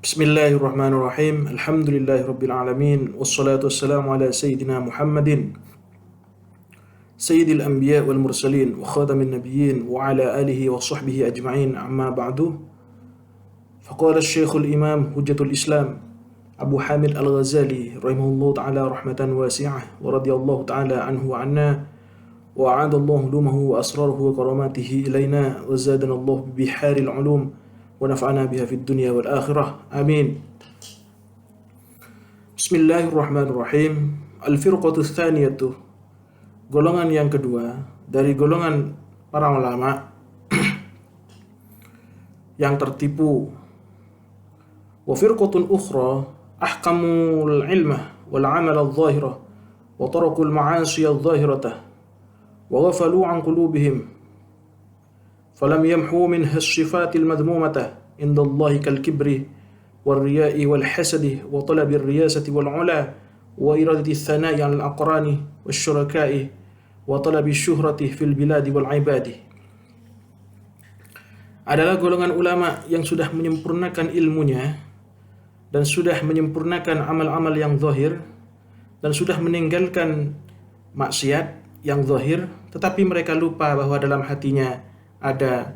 Bismillahirrahmanirrahim. Alhamdulillahirabbil alamin wassalatu wassalamu ala sayyidina Muhammadin sayyidil anbiya wal mursalin wa khatamin nabiyyin wa ala alihi wa sahbihi ajma'in. Amma ba'du. Faqala asy-syaikh al-imam hujjatul Islam Abu Hamid Al-Ghazali rahimahullahu ta'ala rahmatan wasi'ah wa radiyallahu ta'ala anhu wa anna wa a'adallahu lumahu wa asrarahu wa karamatihi ilaina wa zadana Allah bi biharil ulum wa nafa'ana biha fid dunya wal akhirah. Amin. Bismillahirrahmanirrahim. Al-firqatu tsaniyatu, golongan yang kedua dari golongan para ulama yang tertipu. Wa firqatun ukhra ahkamul ilmah wal amal adh-dhahirah wa tarakul ma'asi adh-dhahirah wa ghafalu an qulubihim falam yamhu minha as-sifatil madhmumata inda Allah kal kibri wal riya'i wal hasadi wa talabi ar-riyasati wal 'ula wa iradati ath-thana'i 'ala al-aqrani wash syuraka'i wa talabi syuhrati fil biladi wal 'ibadi. Adalah golongan ulama yang sudah menyempurnakan ilmunya dan sudah menyempurnakan amal-amal yang zahir dan sudah meninggalkan maksiat yang zahir, tetapi mereka lupa bahwa dalam hatinya ada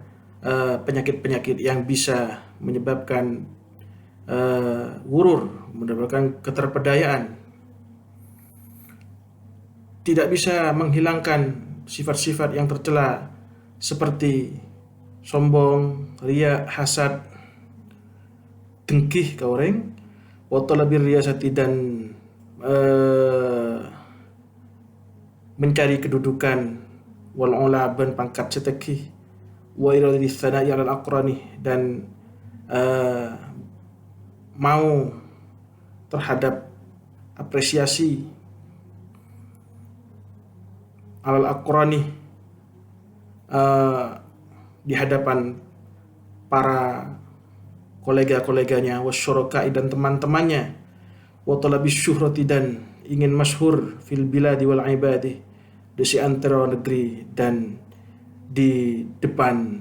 penyakit-penyakit yang bisa menyebabkan wurur, menyebabkan keterpedayaan. Tidak bisa menghilangkan sifat-sifat yang tercela seperti sombong, riya, hasad, dengkih kaureng, wa talabir riyasati dan mencari kedudukan, wal ula ban pangkat seteki, wa iradati tsana'i 'alal aqrani dan mau terhadap apresiasi, alal aqrani di hadapan para kolega-koleganya, wasyuraka'i dan teman-temannya, wa talabis syuhrati dan ingin masyhur fil biladi wal ibadi, di antara negeri dan di depan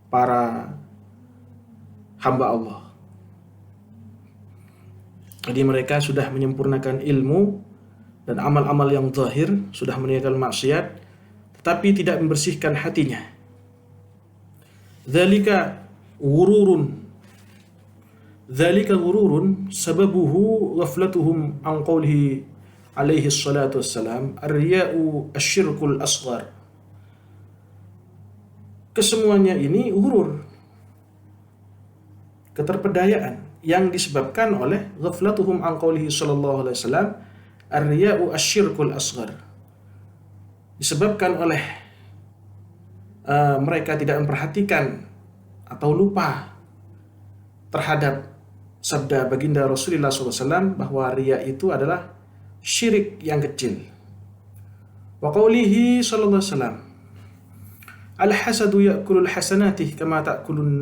para hamba Allah. Jadi mereka sudah menyempurnakan ilmu dan amal-amal yang zahir, sudah meninggalkan maksiat, tetapi tidak membersihkan hatinya. Dzalika ghururun sababuhu ghaflatuhum an qawlihi alaihi salatu wassalam ar-riya'u asyirkul asghar. Kesemuanya ini ghurur, keterpedayaan yang disebabkan oleh ghaflatuhum an qawlihi sallallahu alaihi wasallam ar-riya'u asyirkul asghar, disebabkan oleh mereka tidak memperhatikan atau lupa terhadap sabda baginda Rasulullah SAW bahwa riya itu adalah syirik yang kecil. Wa qawlihi sallallahu alaihi wasallam al-hasadu ya'kulul hasanati kama ta'kulun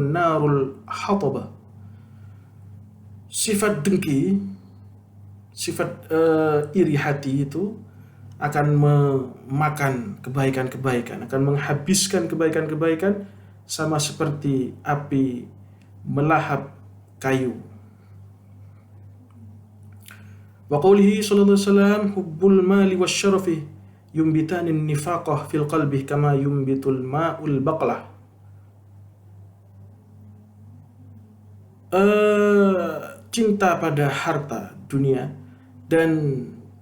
narul hataba. Sifat dengki, sifat iri hati itu akan memakan kebaikan-kebaikan, akan menghabiskan kebaikan-kebaikan sama seperti api melahap kayu. Wa qawlihi sallallahu alaihi wasallam hubbul mali wasyarafi yumbitanin nifaqah fil qalbi kama yumbitul ma'ul baqlah. Cinta pada harta dunia dan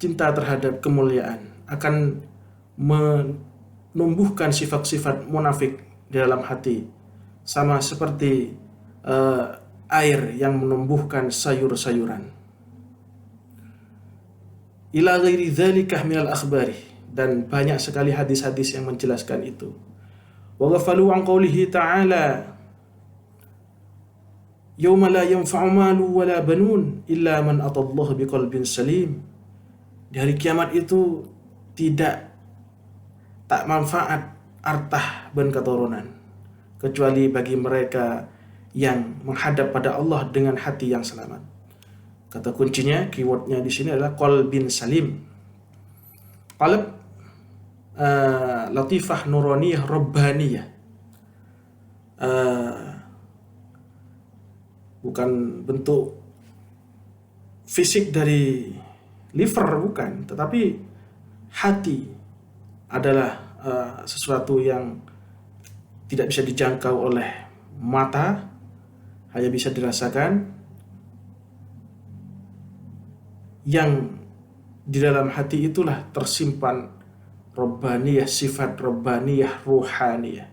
cinta terhadap kemuliaan akan menumbuhkan sifat-sifat munafik di dalam hati, sama seperti air yang menumbuhkan sayur-sayuran. Ila ghairi dzalika minal akhbari, dan banyak sekali hadis-hadis yang menjelaskan itu. Wa ghafalu an qawlihi ta'ala yauma la yanfa'u malu wala banun illa man atallaha biqalbin salim. Di hari kiamat itu tak manfaat harta dan keturunan kecuali bagi mereka yang menghadap pada Allah dengan hati yang selamat. Kata kuncinya, keywordnya di sini adalah qalbin salim. Qalb latifah nuraniyah rabbaniyah, bukan bentuk fisik dari liver, bukan, tetapi hati adalah sesuatu yang tidak bisa dijangkau oleh mata, hanya bisa dirasakan, yang di dalam hati itulah tersimpan Rabbaniyah, sifat Rabbaniyah ruhaniyah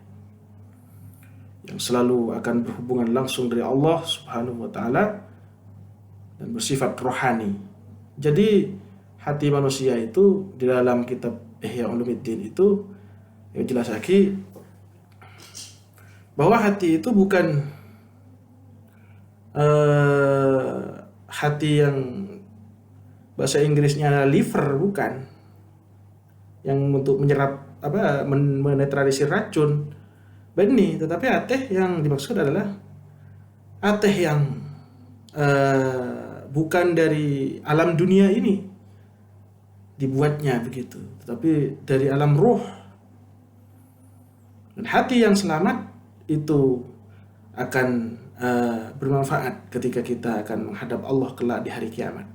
yang selalu akan berhubungan langsung dari Allah Subhanahu wa taala dan bersifat rohani. Jadi hati manusia itu di dalam kitab Ihya Ulumuddin itu jelas lagi bahwa hati itu bukan hati yang bahasa Inggrisnya liver, bukan, yang untuk menyerap menetralisir racun benih, tetapi ateh yang dimaksud adalah ateh yang bukan dari alam dunia ini dibuatnya begitu, tetapi dari alam ruh. Dan hati yang selamat itu akan bermanfaat ketika kita akan menghadap Allah kelak di hari kiamat.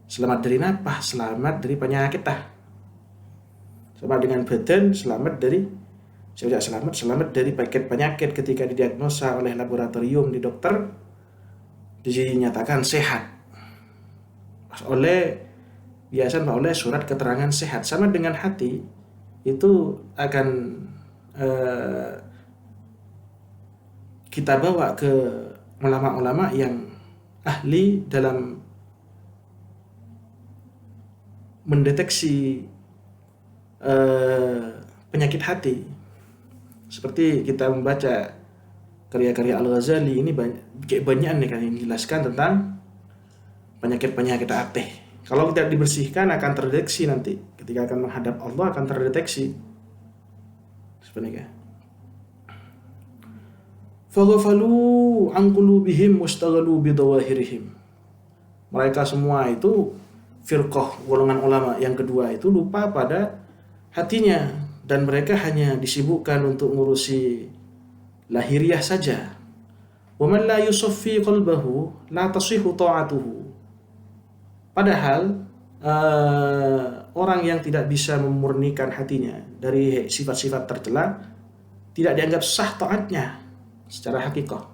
Selamat dari apa? Selamat dari penyakit. Selamat dengan badan, selamat dari penyakit ketika didiagnosa oleh laboratorium di dokter dinyatakan sehat oleh surat keterangan sehat. Sama dengan hati itu akan kita bawa ke ulama-ulama yang ahli dalam mendeteksi penyakit hati. Seperti kita membaca karya-karya Al-Ghazali ini banyak nih kan yang menjelaskan tentang penyakit-penyakit hati. Kalau tidak dibersihkan akan terdeteksi nanti ketika akan menghadap Allah, akan terdeteksi. Sebenarnya. Faghafalu an qulubihim wastaghalu bidawahirihim. Mereka semua itu firqah, golongan ulama yang kedua itu lupa pada hatinya dan mereka hanya disibukkan untuk ngurusi lahiriah saja. Wa man la yusaffi qalbahu la tasihhu ta'atuhu. Padahal orang yang tidak bisa memurnikan hatinya dari sifat-sifat tercela tidak dianggap sah taatnya secara hakikah.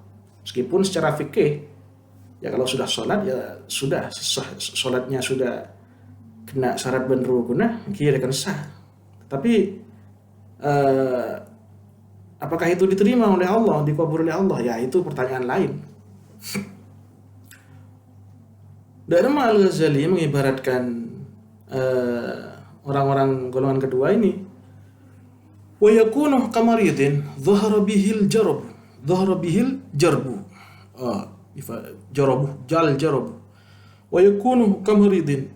Meskipun secara fikih ya kalau sudah sholat ya sudah sah, sholatnya sudah kena syarat dan rukunah, kira akan sah. Tapi apakah itu diterima oleh Allah, dikabul oleh Allah? Ya itu pertanyaan lain. Dan Al-Ghazali mengibaratkan orang-orang golongan kedua ini, wa yakunu kamaridin dhahara bihil jarbu. Jarabu. Wa yakunu kamaridin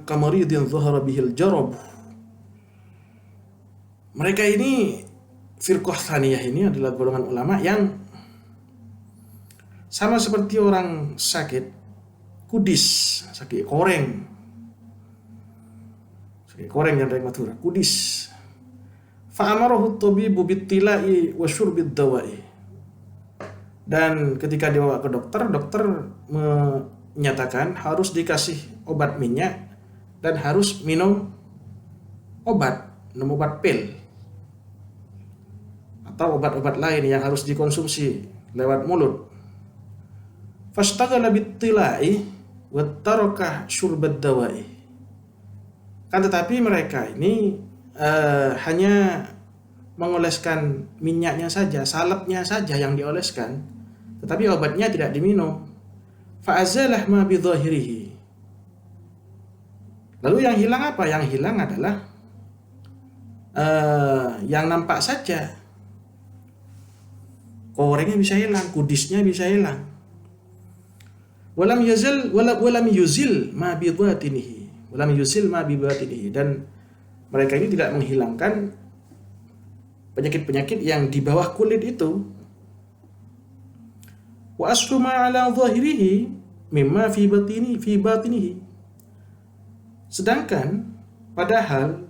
kamaridin dhahara bihil jarabu. Mereka ini firqah tsaniyah ini adalah golongan ulama yang sama seperti orang sakit kudis, sakit koreng yang dari Madura, kudis. Fa'amarahu at-tabibu bit-tila'i wa syurbid dawa'i. Dan ketika dibawa ke dokter menyatakan harus dikasih obat minyak dan harus minum obat pil atau obat-obat lain yang harus dikonsumsi lewat mulut. Fastaghala bit-tila'i wa taraka syurbad dawa'i. Kan tetapi mereka ini hanya mengoleskan minyaknya saja, salepnya saja yang dioleskan, tetapi obatnya tidak diminum. Fa'azalah ma bidhahirihi. Lalu yang hilang apa? Yang hilang adalah yang nampak saja. Korengnya bisa hilang, kudisnya bisa hilang. Walam yuzil ma bibatinihi. Dan mereka ini tidak menghilangkan penyakit-penyakit yang di bawah kulit itu. Wa aslu ma ala zahirihi mimma fi batinihi. Sedangkan padahal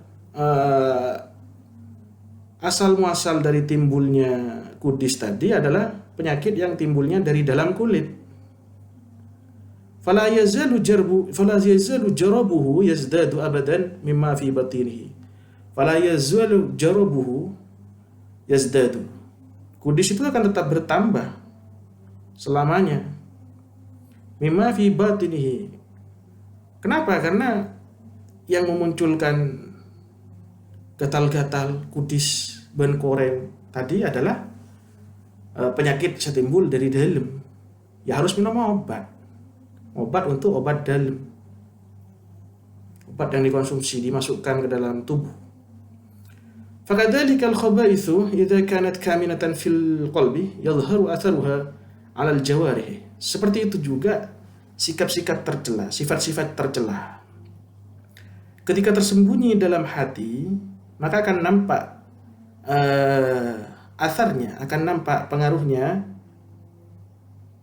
asal muasal dari timbulnya kudis tadi adalah penyakit yang timbulnya dari dalam kulit. Fala yazalu jarabuhu yazdadu abadan mimma fi batinihi. Fala yazalu jarabuhu yazdadu. Kudis itu akan tetap bertambah selamanya. Mimma fi batinihi. Kenapa? Karena yang memunculkan gatal-gatal, kudis, ban koreng tadi adalah penyakit bisa timbul dari dalam. Ya harus minum obat. Obat untuk obat dalam. Obat yang dikonsumsi, dimasukkan ke dalam tubuh. Fakadzalika al-khaba'ithu idza kanat kaminatan fil qalbi yadhharu atharuha 'ala al-jawarih. Seperti itu juga sikap-sikap tercela, sifat-sifat tercela. Ketika tersembunyi dalam hati, maka akan nampak asarnya, akan nampak pengaruhnya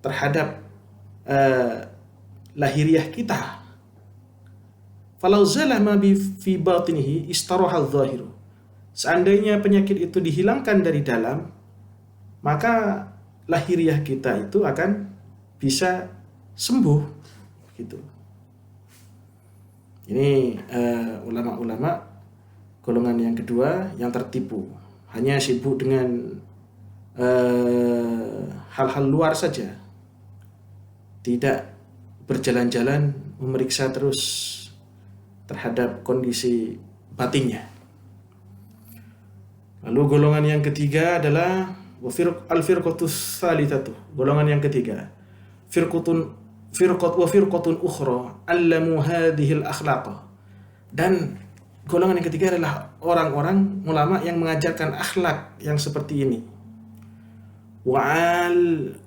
terhadap lahiriah kita. Falau zalah ma fi batinihi istaraha adh-dhahiru. Seandainya penyakit itu dihilangkan dari dalam, maka lahiriah kita itu akan bisa sembuh gitu. Ini ulama-ulama golongan yang kedua yang tertipu, hanya sibuk dengan hal-hal luar saja, tidak berjalan-jalan memeriksa terus terhadap kondisi batinnya. Lalu golongan yang ketiga adalah al-firqatus tsalitsatu. Golongan yang ketiga, firqatun ukhra allamu hadhil akhlaq. Dan golongan yang ketiga adalah orang-orang ulama yang mengajarkan akhlak yang seperti ini. Wa'allamu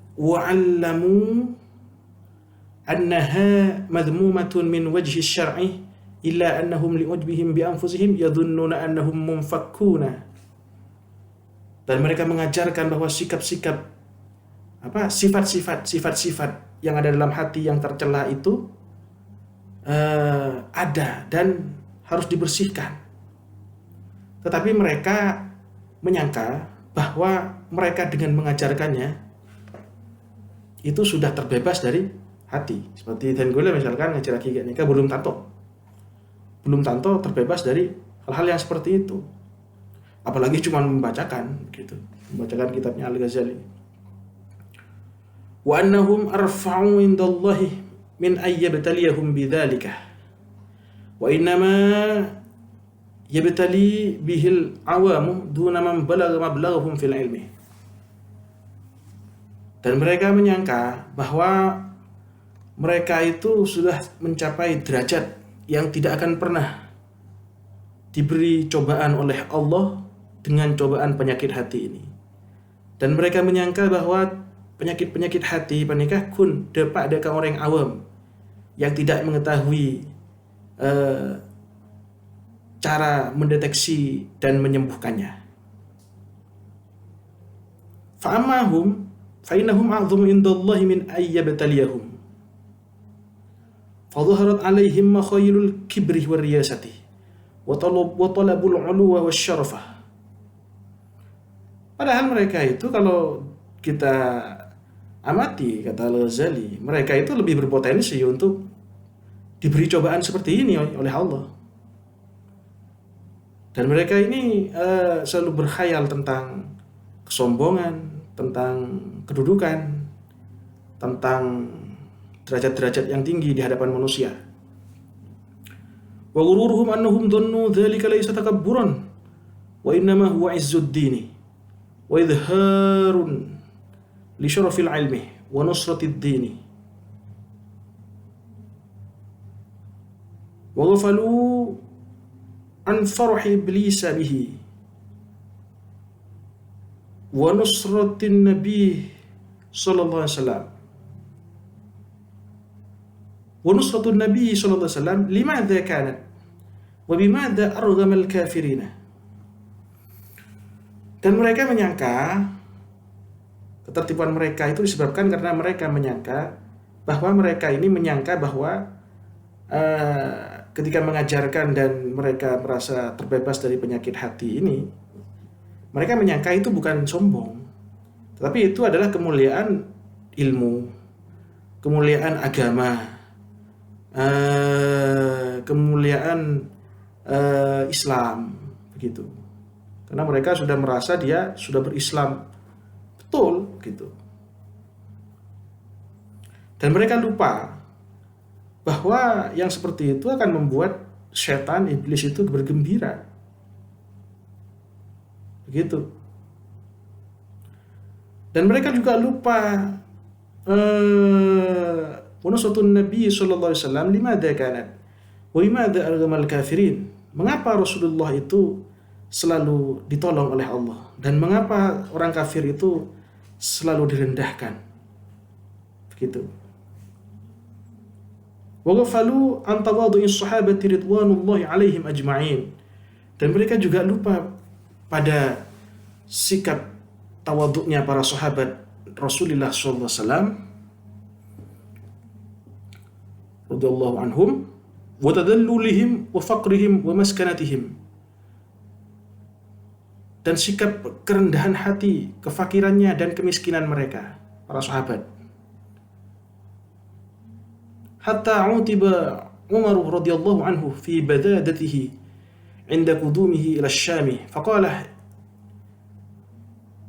annaha madhmumatun min wajhi syar'i illa annahum li'ujbihim bi anfusihim yadhunnuna annahum munfakkuna. Dan mereka mengajarkan bahwa sifat-sifat yang ada dalam hati yang tercela itu ada dan harus dibersihkan. Tetapi mereka menyangka bahwa mereka dengan mengajarkannya itu sudah terbebas dari hati. Seperti Tenggole misalkan ngajar lagi nikah belum tanto terbebas dari hal-hal yang seperti itu. Apalagi cuma membacakan gitu, membacakan kitabnya Al-Ghazali. Wa annahum arfa'u indallahi min ayyabtaliyahum bidzalika. Wa innama yabtali bihil awamu duna man balagha mablaghahum fil ilmi. Dan mereka menyangka bahwa mereka itu sudah mencapai derajat yang tidak akan pernah diberi cobaan oleh Allah dengan cobaan penyakit hati ini. Dan mereka menyangka bahwa penyakit-penyakit hati panikah kun dapat ada orang awam yang tidak mengetahui cara mendeteksi dan menyembuhkannya. Fa'amahum fa'innahum a'dhamu indallahi min ayyabtaliyahum. Fadhaharat alaihim makhayilul kibri war riyasati wa talabul 'uluwa wasyarafah. Padahal mereka itu kalau kita amati, kata Al-Ghazali, mereka itu lebih berpotensi untuk diberi cobaan seperti ini oleh Allah. Dan mereka ini selalu berkhayal tentang kesombongan, tentang kedudukan, tentang derajat-derajat yang tinggi di hadapan manusia. Wa ghururuhum annahum dhannu dzalika laysa takabburan wa innama huwa 'izzud dini wa idharun li syarafil ilmi wa nusratid dini. Wa ghafalu an farhi iblis bihi wa nusratin nabi sallallahu alaihi wasallam. Wa nusratun nabi sallallahu alaihi wasallam limadha kanat wa bimadha arghama al-kafirina. Dan mereka menyangka ketertipuan mereka itu disebabkan karena mereka menyangka bahwa mereka ini menyangka bahwa ketika mengajarkan dan mereka merasa terbebas dari penyakit hati ini, Mereka menyangka itu bukan sombong, tetapi itu adalah kemuliaan ilmu, kemuliaan agama, kemuliaan Islam, begitu. Karena mereka sudah merasa dia sudah berislam betul, gitu. Dan mereka lupa bahwa yang seperti itu akan membuat setan, iblis itu bergembira. Begitu. Dan mereka juga lupa nusratun Nabi sallallahu alaihi wasallam limadha kanat wa limadha arghamal kafirin. Mengapa Rasulullah itu selalu ditolong oleh Allah dan mengapa orang kafir itu selalu direndahkan. Begitu. وَغَفَلُوا عَنْ تَوَاضُعِ الصَّحَابَةِ رِضْوَانُ اللَّهِ عَلَيْهِمْ أَجْمَعِينَ. Dan mereka juga lupa pada sikap tawaduknya para sahabat Rasulullah SAW radhiyallahu anhum wa tadallulihim wa faqrihim wa maskanatihim. Dan sikap kerendahan hati, kefakirannya dan kemiskinan mereka, para sahabat. Hatta utiba Umar radhiyallahu anhu fi badadatihi 'inda qudumihi ila asy-Syam faqala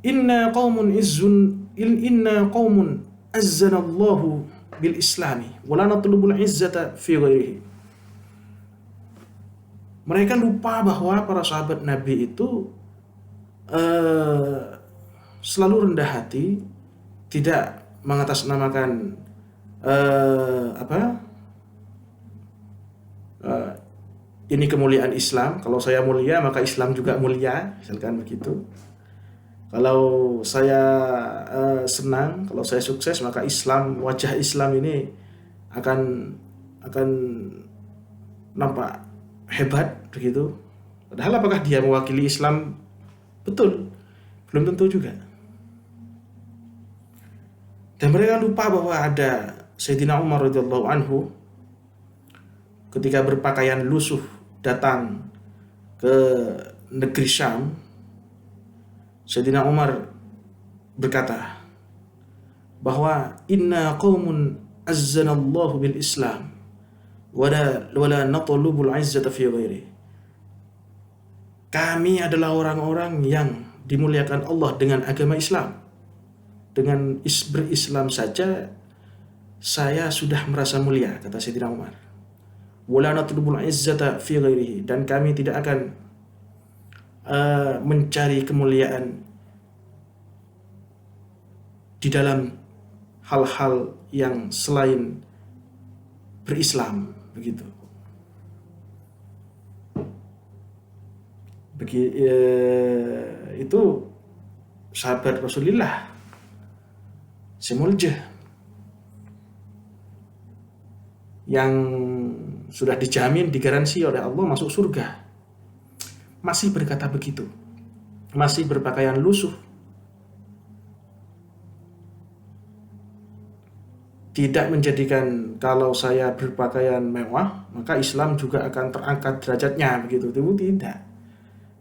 inna qaumun azzana Allahu bil islami wa la natlubul izzata fi ghairihi. Mereka lupa bahwa para sahabat Nabi itu selalu rendah hati, tidak mengatasnamakan ini kemuliaan Islam. Kalau saya mulia maka Islam juga mulia, misalkan begitu. Kalau saya senang, kalau saya sukses maka Islam, wajah Islam ini akan nampak hebat, begitu. Padahal apakah dia mewakili Islam betul? Belum tentu juga. Dan mereka lupa bahwa ada Sayyidina Umar radhiyallahu anhu ketika berpakaian lusuh datang ke negeri Syam. Sayyidina Umar berkata bahwa inna qaumun azzanallahu bil Islam wala natlubul izzata fi ghairi. Kami adalah orang-orang yang dimuliakan Allah dengan agama Islam. Dengan berislam saja saya sudah merasa mulia, kata Sayyidina Umar. Wala natlubul izzata fi ghairihi, dan kami tidak akan mencari kemuliaan di dalam hal-hal yang selain berislam, begitu. Itu sahabat Rasulullah semuljah yang sudah dijamin, digaransi oleh Allah masuk surga, masih berkata begitu, masih berpakaian lusuh, tidak menjadikan kalau saya berpakaian mewah maka Islam juga akan terangkat derajatnya, begitu. Itu tidak.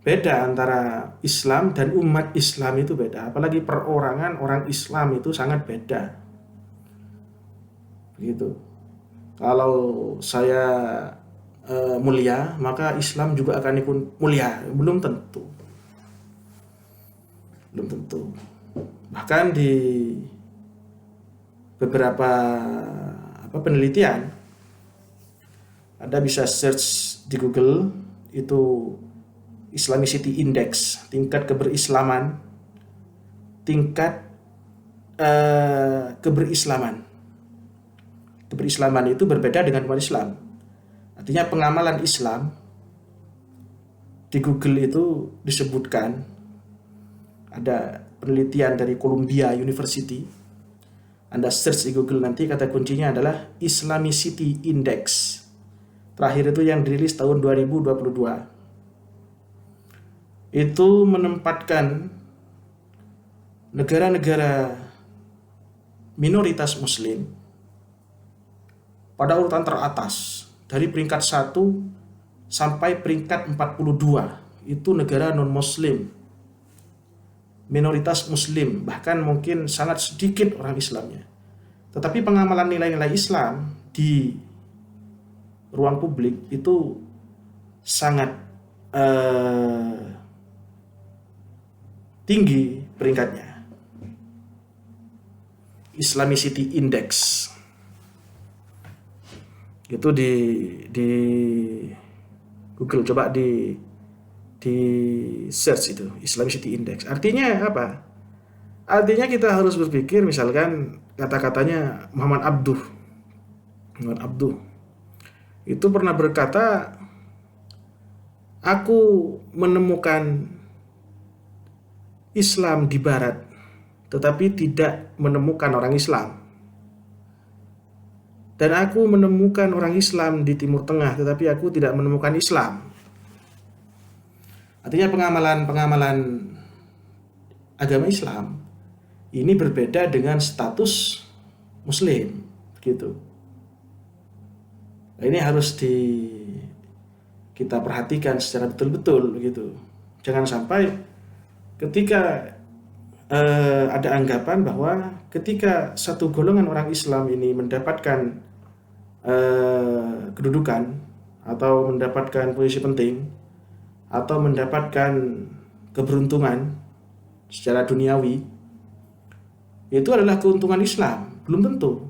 Beda antara Islam dan umat Islam, itu beda. Apalagi perorangan orang Islam itu sangat beda, begitu. Kalau saya mulia maka Islam juga akan ikut mulia, belum tentu. Belum tentu. Bahkan di beberapa penelitian, Anda bisa search di Google, itu Islamicity Index, tingkat keberislaman, tingkat keberislaman. Keberislaman itu berbeda dengan umat Islam. Artinya pengamalan Islam di Google itu disebutkan, ada penelitian dari Columbia University. Anda search di Google nanti, kata kuncinya adalah Islamicity Index. Terakhir itu yang dirilis tahun 2022. Itu menempatkan negara-negara minoritas Muslim pada urutan teratas, dari peringkat 1 sampai peringkat 42 itu negara non-Muslim. minoritas muslim, bahkan mungkin sangat sedikit orang Islamnya. Tetapi pengamalan nilai-nilai Islam di ruang publik itu sangat tinggi peringkatnya. Islamicity Index itu di Google, coba di search itu Islamicity Index. Artinya apa? Artinya kita harus berpikir, misalkan kata-katanya Muhammad Abduh itu pernah berkata, aku menemukan Islam di barat tetapi tidak menemukan orang Islam. Dan aku menemukan orang Islam di Timur Tengah, tetapi aku tidak menemukan Islam. Artinya pengamalan agama Islam ini berbeda dengan status Muslim, begitu. Nah, ini harus kita perhatikan secara betul-betul, begitu. Jangan sampai ketika ada anggapan bahwa ketika satu golongan orang Islam ini mendapatkan kedudukan atau mendapatkan posisi penting atau mendapatkan keberuntungan secara duniawi, itu adalah keuntungan Islam. Belum tentu.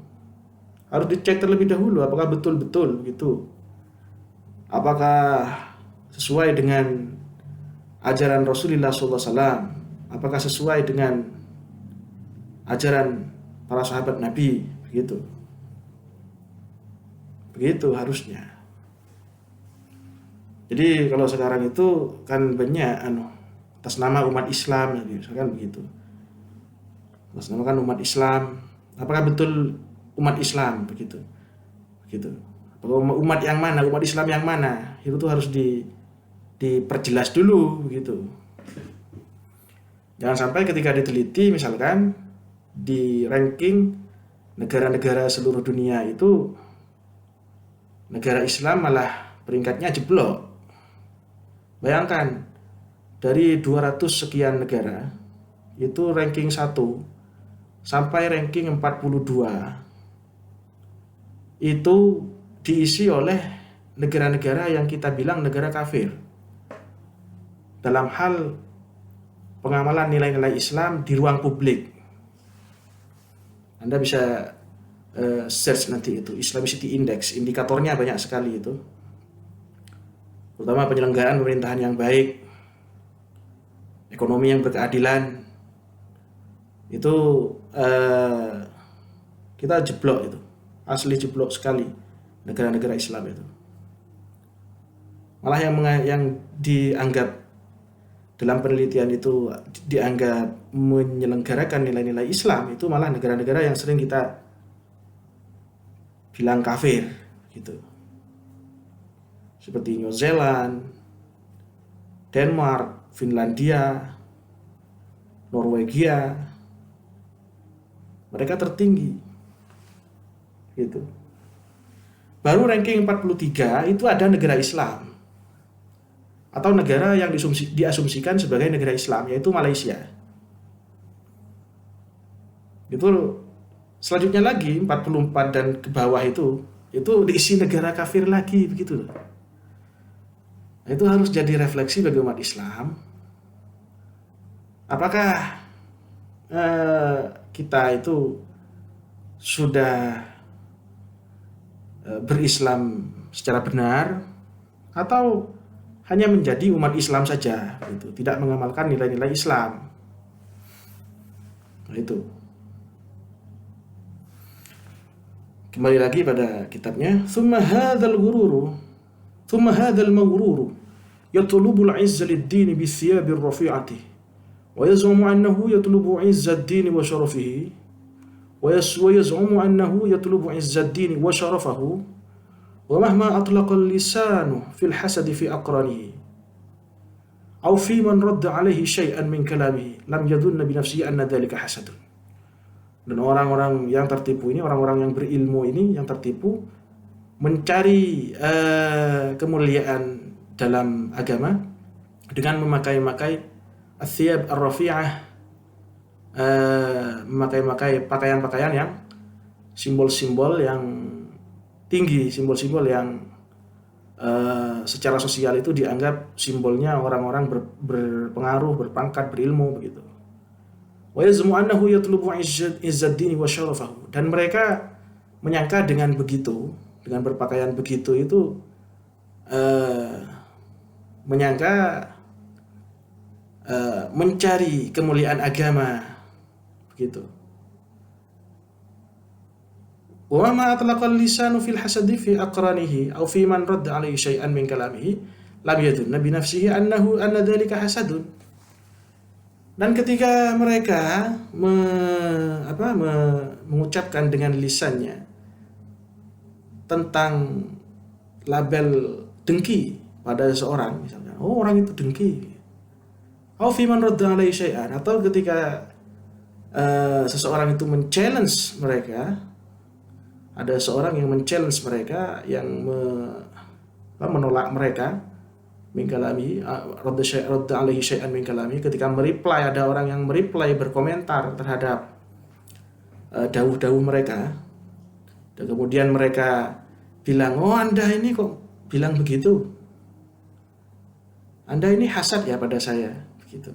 Harus dicek terlebih dahulu apakah betul-betul gitu. Apakah sesuai dengan ajaran Rasulullah SAW, apakah sesuai dengan ajaran para sahabat Nabi, begitu. Begitu harusnya. Jadi kalau sekarang itu kan banyak atas nama umat Islam, misalkan begitu. Atas nama kan umat Islam, apakah betul umat Islam, begitu. Begitu. Umat yang mana, umat Islam yang mana, itu tuh harus diperjelas dulu, begitu. Jangan sampai ketika diteliti, misalkan di ranking negara-negara seluruh dunia itu negara Islam malah peringkatnya jeblok. Bayangkan dari 200 sekian negara itu ranking 1 sampai ranking 42 itu diisi oleh negara-negara yang kita bilang negara kafir dalam hal pengamalan nilai-nilai Islam di ruang publik. Anda bisa search nanti itu Islamicity Index, indikatornya banyak sekali itu. Terutama penyelenggaraan pemerintahan yang baik, ekonomi yang berkeadilan. Itu kita jeblok itu. Asli jeblok sekali negara-negara Islam itu. Malah yang dianggap dalam penelitian itu dianggap menyelenggarakan nilai-nilai Islam itu malah negara-negara yang sering kita bilang kafir, gitu. Seperti New Zealand, Denmark, Finlandia, Norwegia. Mereka tertinggi, gitu. Baru ranking 43 itu ada negara Islam atau negara yang diasumsikan sebagai negara Islam, yaitu Malaysia. Itu selanjutnya lagi 44 dan ke bawah itu diisi negara kafir lagi, begitu. Nah, itu harus jadi refleksi bagi umat Islam. Apakah kita itu sudah berislam secara benar atau hanya menjadi umat Islam saja, gitu, tidak mengamalkan nilai-nilai Islam. Nah, itu. Kembali lagi pada kitabnya, thumma hadzal mawruru yatlubu al-'izza lid-din bi thiyab ar-rafi'ati wa yaz'umu annahu yatlubu 'izza ad-din wa sharafihi wa yaz'umu annahu yatlubu 'izza ad-din wa sharafahu ومهما أطلق اللسان في الحسد في أقرانه أو في من رد عليه شيئا من كلامه لم يظن بنفسه أن ذلك حسد. Dan orang-orang yang tertipu ini, orang-orang yang berilmu ini yang tertipu mencari kemuliaan dalam agama dengan memakai-makai athiyab ar-rafi'ah, memakai pakaian-pakaian yang simbol-simbol yang tinggi, simbol-simbol yang secara sosial itu dianggap simbolnya orang-orang berpengaruh, berpangkat, berilmu begitu. Wa yazmu annahu yatlubu izzaddin wa syarafahu. Dan mereka menyangka dengan begitu, dengan berpakaian begitu itu menyangka mencari kemuliaan agama begitu. Wa ma atlaqa al-lisanu fil hasadi fi aqranihi aw fi man radda alaihi syai'an min kalamihi lam yadunna bi nafsihi anna dzalika hasadun. Dan ketika mereka mengucapkan dengan lisannya tentang label dengki pada seseorang, misalnya, oh orang itu dengki, aw fi man radda alaihi syai'an, atau ketika seseorang itu men-challenge mereka, ada seorang yang men-challenge mereka, yang menolak mereka, min kalami, radda alaihi syai'an min kalami, ketika mereply, ada orang yang mereply, berkomentar terhadap dawuh-dawuh mereka, dan kemudian mereka bilang, oh Anda ini kok bilang begitu, Anda ini hasad ya pada saya, begitu.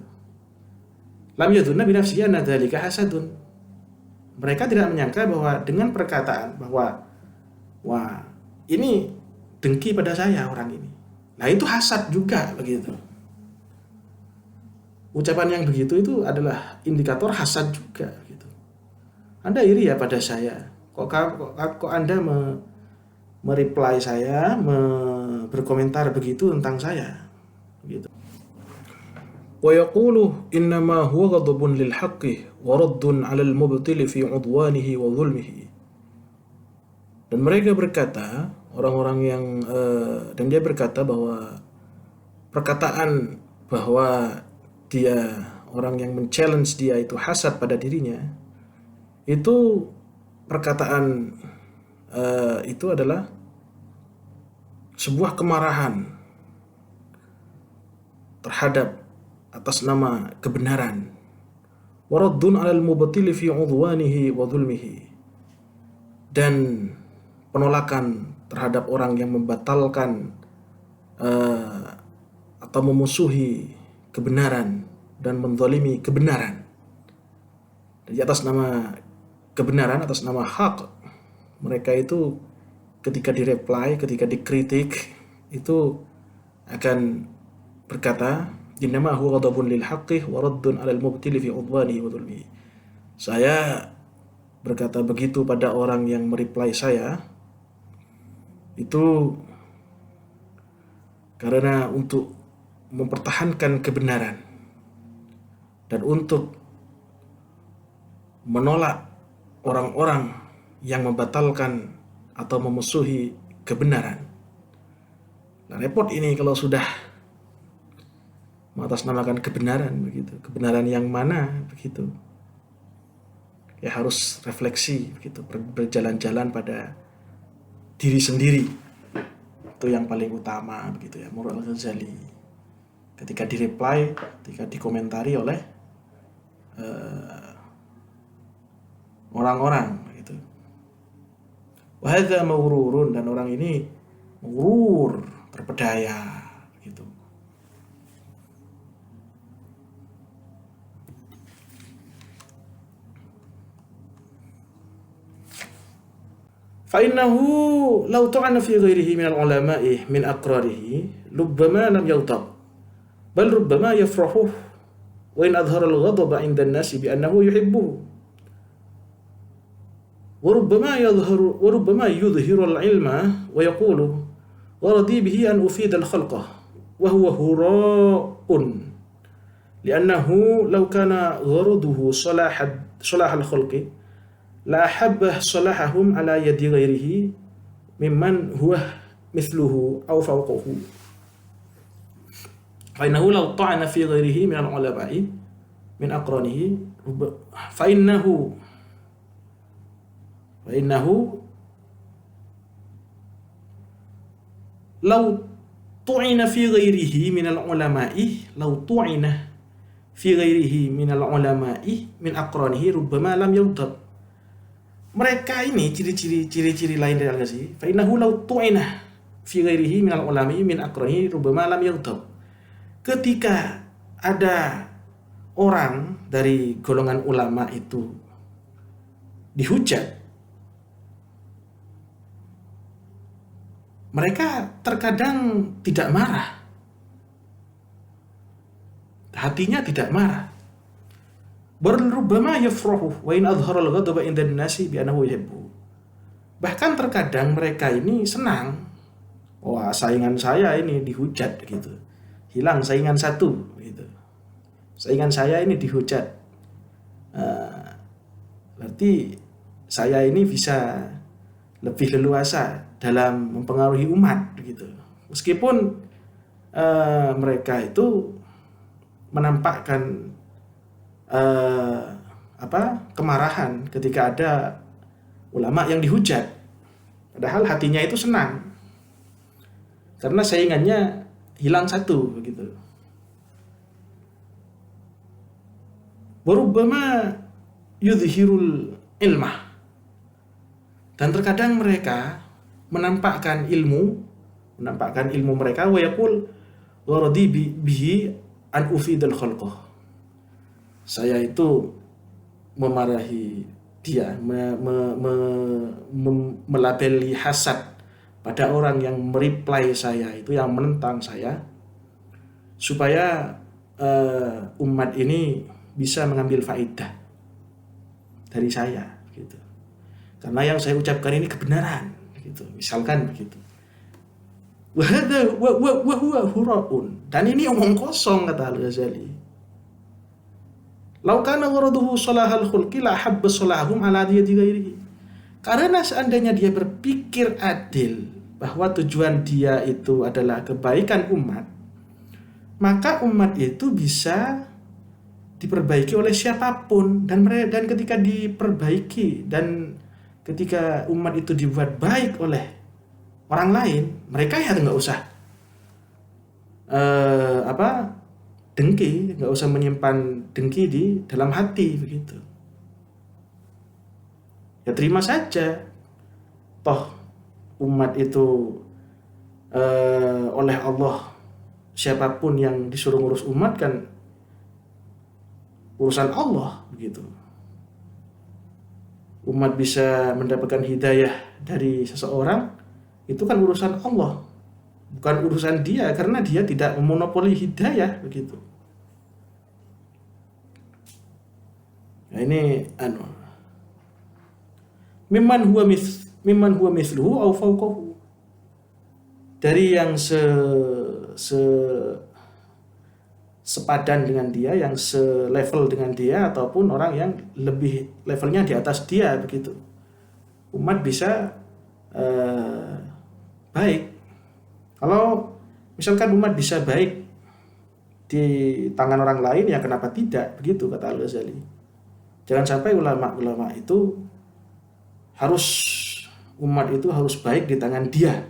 Lam yadunna bi nafsihi anna dzalika hasadun. Mereka tidak menyangka bahwa dengan perkataan bahwa wah ini dengki pada saya orang ini, nah itu hasad juga begitu. Ucapan yang begitu itu adalah indikator hasad juga gitu. Anda iri ya pada saya, kok Anda mereply saya, berkomentar begitu tentang saya gitu. Wa yaqulu innama huwa ghadabun lil haqqi wa raddun 'alal mubtili fi 'udwanihi wa dhulmihi. Dan mereka berkata, orang-orang yang dan dia berkata bahwa perkataan bahwa dia orang yang men-challenge dia itu hasad pada dirinya, itu perkataan itu adalah sebuah kemarahan terhadap atas nama kebenaran, waraddun 'alal mubtili fi 'udwanihi wa dhulmihi, dan penolakan terhadap orang yang membatalkan atau memusuhi kebenaran dan menzalimi kebenaran. Di atas nama kebenaran, atas nama hak, mereka itu ketika direply, ketika dikritik, itu akan berkata, innama huwa ghadabun lil haqqi wa raddun 'alal mubtili fi 'udwanihi wa dhulmihi. Saya berkata begitu pada orang yang mereply saya itu karena untuk mempertahankan kebenaran dan untuk menolak orang-orang yang membatalkan atau memusuhi kebenaran. Nah, repot ini kalau sudah mengatasnamakan kebenaran begitu. Kebenaran yang mana begitu? Ya harus refleksi begitu, berjalan-jalan pada diri sendiri. Itu yang paling utama begitu ya, Murad Al-Ghazali. Ketika direply, ketika dikomentari oleh orang-orang gitu. Wa hadza mawrurun, dan orang ini mawrur, terpedaya gitu. فإنه لو طعن في غيره من العلماء من أقراره ربما لم يغضب بل ربما يفرحه وإن أظهر الغضب عند الناس بأنه يحبه وربما يظهر العلم ويقول ورضي به أن أفيد الخلق وهو هراء لأنه لو كان غرضه صلاح الخلق la habbah salahahum ala yadi ghairihi mimman huwa mithluhu aw fawqahu. Fa innahu law ta'ana fi ghairihi min al-ulama'i min aqranihi fa innahu law tu'ina fi ghairihi min al-ulama'i law tu'ina fi ghairihi minal ulama'i min aqranihi rubbama lam yaghdab. Mereka ini ciri-ciri lain dari Al-Ghazali, fa innahu law tu'ina fi ghairihi minal ulama'i min aqranihi rubbama lam yaghdab. Ketika ada orang dari golongan ulama itu dihujat, mereka terkadang tidak marah, hatinya tidak marah. Rubbama yafrahu wa in adhara al-ghadaba inda an-nasi bi annahu yuhibbu. Bahkan terkadang mereka ini senang, wah saingan saya ini dihujat gitu, hilang saingan satu gitu, saingan saya ini dihujat, berarti saya ini bisa lebih leluasa dalam mempengaruhi umat gitu. Meskipun mereka itu menampakkan kemarahan ketika ada ulama yang dihujat, padahal hatinya itu senang karena saingannya hilang satu begitu. Warubbama yudhirul ilmah, dan terkadang mereka menampakkan ilmu mereka, wa yaqul gharadi bihi an ufidal khalqah. Saya itu memarahi dia, melabeli hasad pada orang yang mereply saya itu, yang menentang saya, supaya umat ini bisa mengambil faedah dari saya gitu. Karena yang saya ucapkan ini kebenaran gitu, misalkan begitu. Wa huwa huraun, dan ini omong kosong kata Al-Ghazali. Lau kana gharaduhu salahal khulqi la habba salahum ala yadi ghairihi. Karena seandainya dia berpikir adil bahwa tujuan dia itu adalah kebaikan umat, maka umat itu bisa diperbaiki oleh siapapun, dan ketika diperbaiki dan ketika umat itu dibuat baik oleh orang lain, mereka ya nggak usah dengki, nggak usah menyimpan dengki di dalam hati begitu. Ya terima saja, toh umat itu oleh Allah, siapapun yang disuruh ngurus umat kan urusan Allah begitu. Umat bisa mendapatkan hidayah dari seseorang, itu kan urusan Allah, bukan urusan dia, karena dia tidak memonopoli hidayah begitu. Nah ini mimman huwa mithluhu aw fawqahu, dari yang sepadan dengan dia, yang selevel dengan dia, ataupun orang yang lebih levelnya di atas dia begitu. Umat bisa baik. Kalau misalkan umat bisa baik di tangan orang lain, ya kenapa tidak begitu kata Al-Ghazali. Jangan sampai ulama-ulama itu umat itu harus baik di tangan dia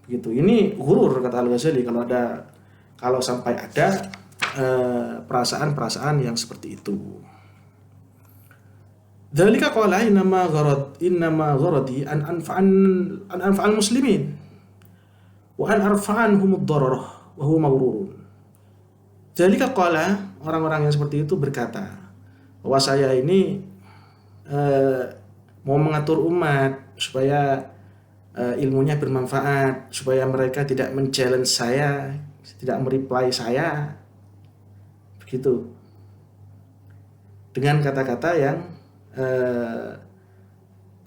begitu. Ini ghurur kata Al-Ghazali kalau sampai ada perasaan-perasaan yang seperti itu. Dzalika qala innama gharadi an anfa'al muslimin wa an arfa'anhum ad-dararah wa huwa maghrurun. Dzalika qala, orang-orang yang seperti itu berkata bahwa saya ini mau mengatur umat supaya ilmunya bermanfaat, supaya mereka tidak men-challenge saya, tidak mereply saya begitu, dengan kata-kata yang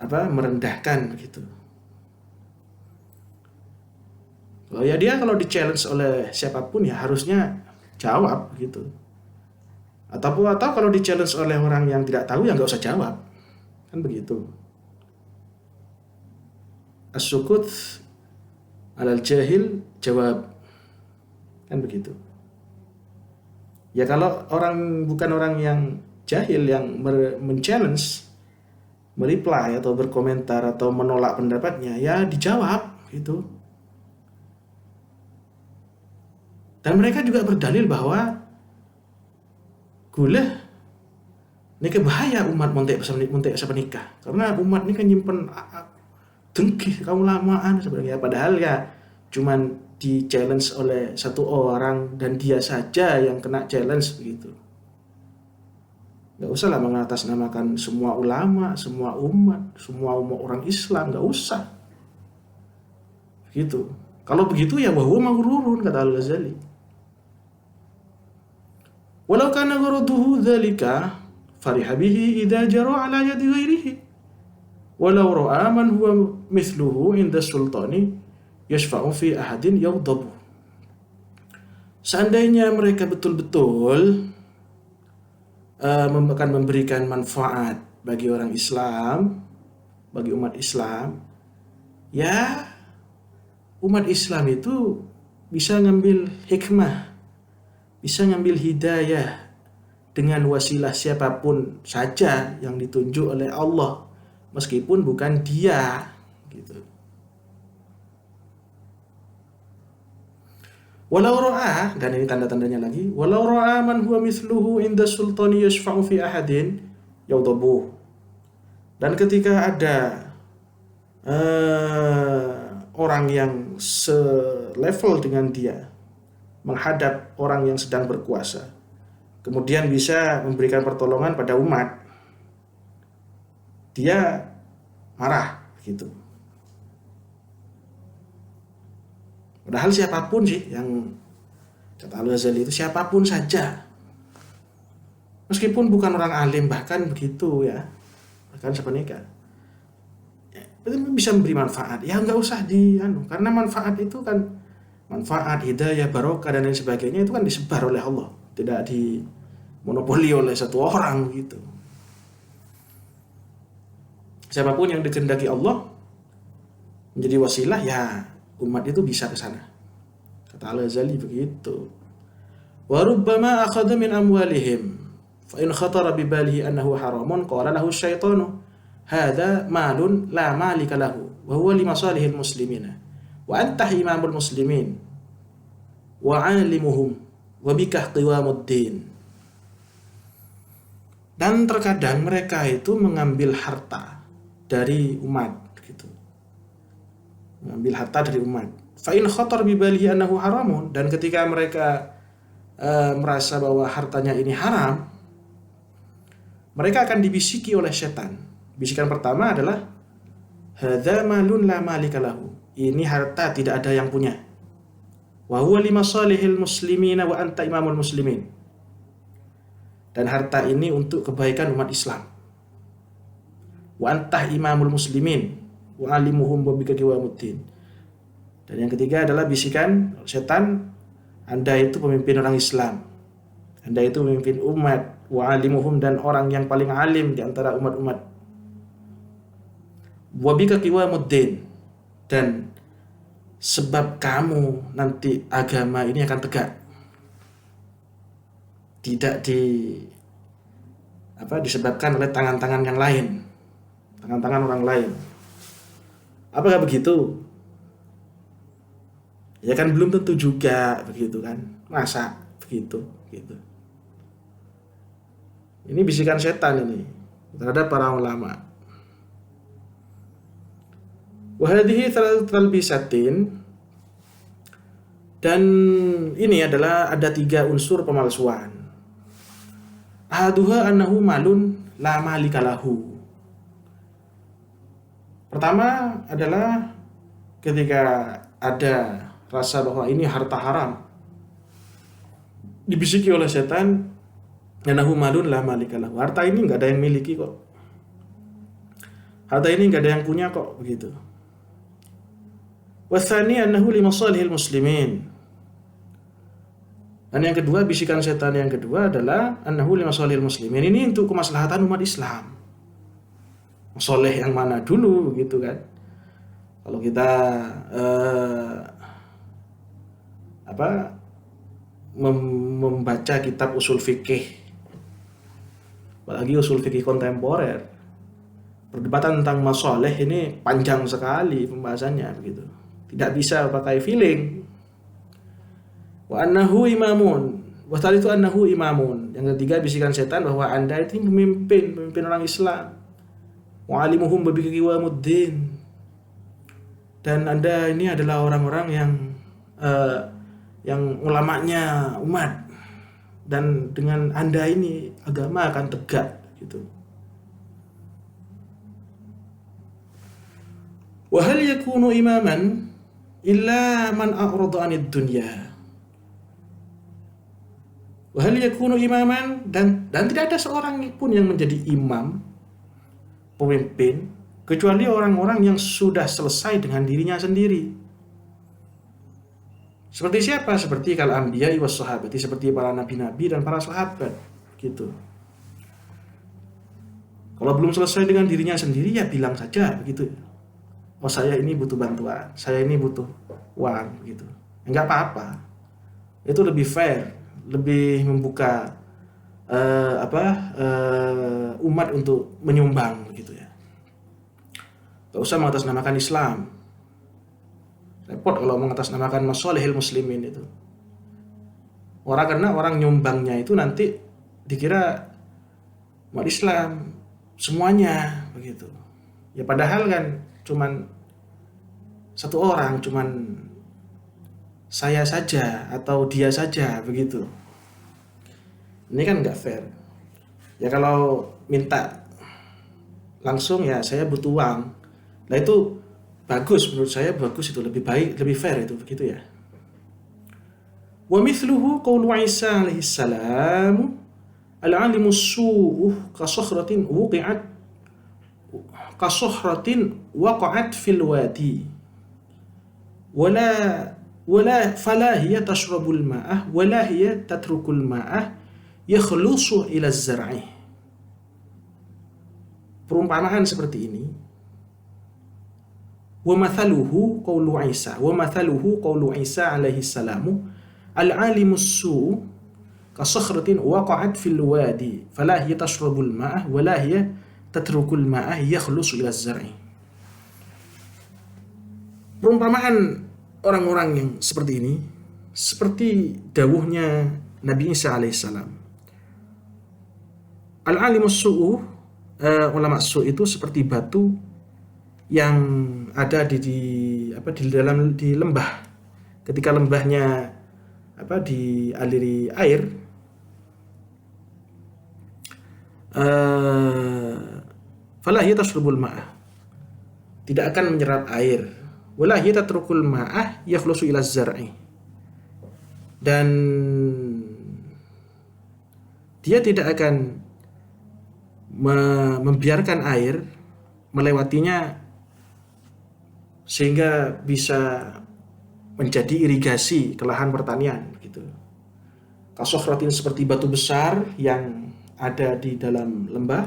merendahkan begitu. Oh ya, dia kalau di-challenge oleh siapapun ya harusnya jawab begitu. Atau kalau di-challenge oleh orang yang tidak tahu ya nggak usah jawab, kan begitu. As-sukut alal jahil jawab, kan begitu. Ya kalau bukan orang yang jahil yang men-challenge, mereply atau berkomentar atau menolak pendapatnya, ya dijawab gitu. Dan mereka juga berdalil bahwa gula ini bahaya umat montek sepenikah. Karena umat ini kan nyimpen dengki kaum lamaan sebenarnya. Padahal ya cuman di challenge oleh satu orang dan dia saja yang kena challenge begitu. Nggak usah lah mengatasnamakan semua ulama, semua umat, semua orang Islam, nggak usah. Gitu. Kalau begitu ya wahuwa maghrurun, kata Al-Ghazali. Walau kana gharaduhu dzalika fariha bihi idza jara ala yadi ghairihi. Walau ra'a man huwa mithluhu inda sultani yashfa'u fi ahadin yaghdabu. Seandainya mereka betul-betul akan memberikan manfaat bagi orang Islam, bagi umat Islam, ya umat Islam itu bisa ngambil hikmah, bisa ngambil hidayah dengan wasilah siapapun saja yang ditunjuk oleh Allah, meskipun bukan dia, gitu. Walau ro'a, dan ini tanda-tandanya lagi, walau ro'a man huwa mithluhu inda sultani yashfa'u fi ahadin yaghdabu. Dan ketika ada orang yang selevel dengan dia menghadap orang yang sedang berkuasa, kemudian bisa memberikan pertolongan pada umat, dia marah gitu. Padahal siapapun sih yang kata Al-Ghazali itu siapapun saja, meskipun bukan orang alim bahkan begitu ya, bahkan sepenikah, ya, bisa memberi manfaat. Ya nggak usah karena manfaat itu kan manfaat, hidayah, barokah dan lain sebagainya itu kan disebar oleh Allah, tidak dimonopoli oleh satu orang gitu. Siapapun yang dikehendaki Allah menjadi wasilah, ya umat itu bisa ke sana. Kata Al-Ghazali begitu. Wa rubbama akhadha min amwalihim fa in khatara bi balihi annahu haramun qala lahu syaitanu hadza malun la malika lahu wa huwa li masalihil muslimina wa anta imamul muslimin wa alimuhum wa bika qiwamuddin. Dan terkadang mereka itu mengambil harta dari umat gitu. Mengambil harta dari umat. Fa in khatar bi balihi annahu haramun, dan ketika mereka merasa bahwa hartanya ini haram, mereka akan dibisiki oleh setan. Bisikan pertama adalah hadza malun la malika lahu. Ini harta tidak ada yang punya. Wa huwa limasalihil muslimina wa anta imamul muslimin. Dan harta ini untuk kebaikan umat Islam. Wa anta imamul muslimin wa alimuhum wa bika qiwamuddin. Dan yang ketiga adalah bisikan setan, Anda itu pemimpin orang Islam, Anda itu pemimpin umat, wa alimuhum, dan orang yang paling alim di antara umat-umat, wa bika qiwamuddin, dan sebab kamu nanti agama ini akan tegak, tidak disebabkan oleh tangan-tangan yang lain, tangan-tangan orang lain. Apakah begitu? Ya kan belum tentu juga begitu kan. Masa begitu gitu. Ini bisikan setan ini terhadap para ulama. Wa hadhihi talbisatin, dan ini adalah ada 3 unsur pemalsuan. Ahaduha annahu malun la malika lahu. Pertama adalah ketika ada rasa bahwa ini harta haram, dibisiki oleh setan, annahu malun la malika lahu. Harta ini nggak ada yang miliki kok. Harta ini nggak ada yang punya kok, begitu. Watsani annahu limasalihil muslimin. Dan yang kedua, bisikan setan yang kedua adalah annahu limasalihil muslimin. Ini untuk kemaslahatan umat Islam. Soleh yang mana dulu gitu kan. Kalau kita membaca kitab usul fikih, apalagi usul fikih kontemporer, perdebatan tentang masoleh ini panjang sekali pembahasannya begitu. Tidak bisa pakai feeling. Wa annahu imamun. Wa itu annahu imamun. Yang ketiga, bisikan setan bahwa Anda itu pemimpin orang Islam. Wa alimuhum babi qiwamuddin. Dan Anda ini adalah orang-orang yang ulamanya umat. Dan dengan Anda ini agama akan tegak gitu. Wa hal yakunu imaman illa man a'rada 'anid dunya. Wa hal yakunu imaman, dan tidak ada seorang pun yang menjadi imam, pemimpin, kecuali orang-orang yang sudah selesai dengan dirinya sendiri. Seperti siapa? Seperti kal-anbiya was sahabati, seperti para nabi-nabi dan para sahabat gitu. Kalau belum selesai dengan dirinya sendiri, ya bilang saja begitu. Oh, saya ini butuh bantuan, saya ini butuh uang gitu. Enggak apa-apa. Itu lebih fair, lebih membuka umat untuk menyumbang gitu ya. Gak usah mengatasnamakan Islam. Repot kalau mengatasnamakan masalihil muslimin itu. Karena orang nyumbangnya itu nanti dikira umat Islam semuanya begitu. Ya padahal kan cuman satu orang, cuman saya saja atau dia saja begitu. Ini kan nggak fair. Ya kalau minta langsung, ya saya butuh uang. Nah itu bagus, menurut saya bagus, itu lebih baik, lebih fair itu begitu ya. Wa mithluhu qawlu Isa alaihi salam, al-alimu su'uh kasohratin waqa'at fil wadi wala fala hiya tashrabul ma'ah wala hiya tatrukul ma'ah yakhlusu ila zar'i. Perumpamaan seperti ini, wa mathaluhu qawlu Isa alaihi salamu al-alimus su' kasakhratin waqa'at fil wadi fala hiya tashrabul ma'ah wala hiya tatrukul ma'ah yakhlusu ila zar'i. Perumpamaan orang-orang yang seperti ini seperti dawuhnya Nabi Isa alaihissalam. Al-alimus su'u, ulama su' itu seperti batu yang ada di lembah. Ketika lembahnya dialiri air, fala hiya tashrubul ma'ah, tidak akan menyerap air, wala hiya tatrukul ma'ah yakhlusu ila zar'i, dan dia tidak akan membiarkan air melewatinya sehingga bisa menjadi irigasi ke lahan pertanian gitu. Kasohratin, seperti batu besar yang ada di dalam lembah,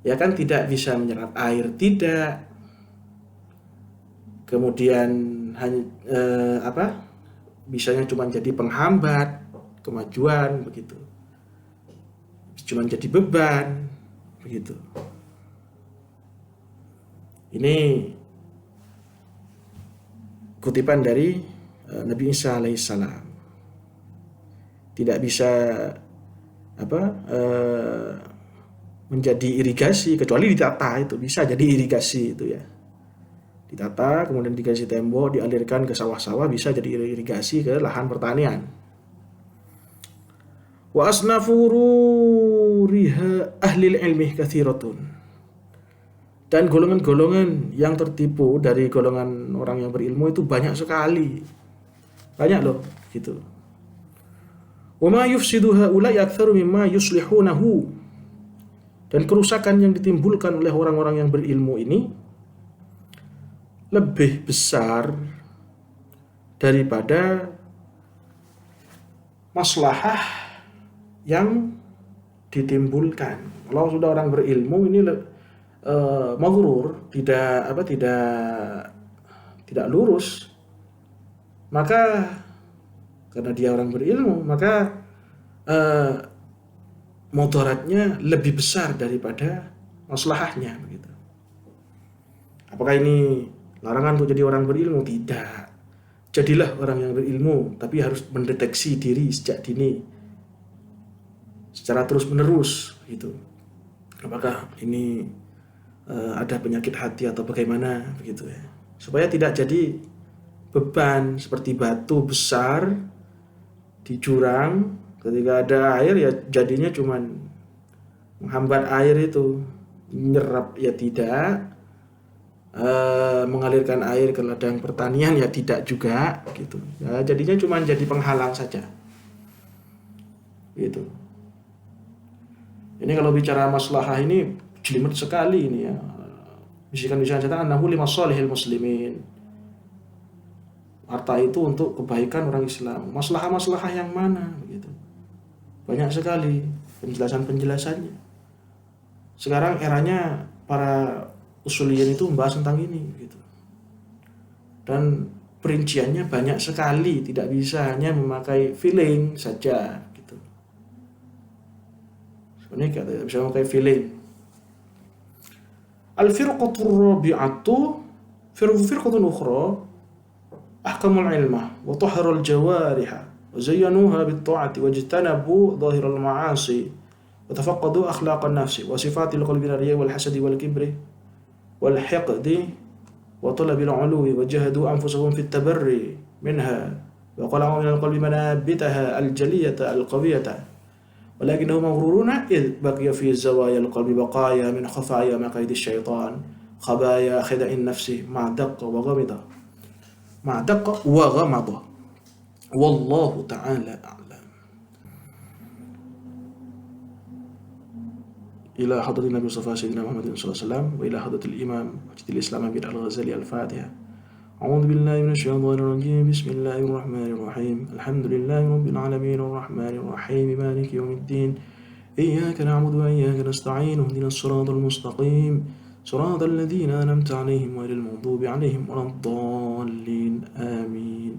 ya kan tidak bisa menyerap air, tidak. Kemudian bisanya cuma jadi penghambat kemajuan begitu. Cuma jadi beban begitu. Ini kutipan dari Nabi Isa alaihissalam. Tidak bisa menjadi irigasi kecuali ditata, itu bisa jadi irigasi itu ya. Ditata, kemudian dikasih tembok, dialirkan ke sawah-sawah, bisa jadi irigasi ke lahan pertanian. Wa asnafuru riha ahlil ilmi kathiratun, dan golongan-golongan yang tertipu dari golongan orang yang berilmu itu banyak sekali, banyak loh gitu. Wa ma yufsidu haula'i aktsaru mimma yuslihunahu, dan kerusakan yang ditimbulkan oleh orang-orang yang berilmu ini lebih besar daripada maslahah yang ditimbulkan. Kalau sudah orang berilmu ini maghrur, tidak lurus, maka karena dia orang berilmu, maka mudaratnya lebih besar daripada maslahahnya begitu. Apakah ini larangan untuk jadi orang berilmu? Tidak. Jadilah orang yang berilmu, tapi harus mendeteksi diri sejak dini, secara terus-menerus gitu. Apakah ini ada penyakit hati atau bagaimana begitu ya. Supaya tidak jadi beban seperti batu besar di jurang, ketika ada air ya jadinya cuman menghambat air itu, menyerap ya tidak, mengalirkan air ke ladang pertanian ya tidak juga gitu. Ya, jadinya cuman jadi penghalang saja. Gitu. Ini kalau bicara maslahah ini jelimet sekali ini ya. Bisikan-bisikan setan annahu limasalihil muslimin. Harta itu untuk kebaikan orang Islam. Maslahah-maslahah yang mana begitu. Banyak sekali penjelasan-penjelasannya. Sekarang eranya para usuliyin itu membahas tentang ini gitu. Dan perinciannya banyak sekali, tidak bisa hanya memakai feeling saja gitu. Sebenarnya tidak bisa memakai feeling. Al-firqatur rabi'atu firqatun ukhra ahkamul ilmah wa tahharul jawariha wa zayyanuha bit-ta'ati wajtanabu dhahiral ma'asi wa tafaqqadu akhlaqan nafsi wa sifatil qalbi ar-riya wal hasadi wal kibri wal hiqdi wa talabil 'uluwi wa jahadu anfusahum fit tabarri minha wa qala'u min al-qalbi manabitaha al-jaliyata al-qawiyata ولكنهم مغرورون إذ بقي في زوايا القلب بقايا من خفايا مكايد الشيطان خبايا خدع النفس مع دق وغمض والله تعالى أعلم. إلى حضرة النبي المصطفى سيدنا محمد صلى الله عليه وسلم وإلى حضرة الإمام مجد الإسلام أبي الغزالي الفاتحة. أعوذ بالله من الشيطان الرجيم بسم الله الرحمن الرحيم الحمد لله رب العالمين الرحمن الرحيم مالك يوم الدين إياك نعبد وإياك نستعين اهدنا الصراط المستقيم صراط الذين أنعمت عليهم غير المغضوب عليهم ولا الضالين آمين.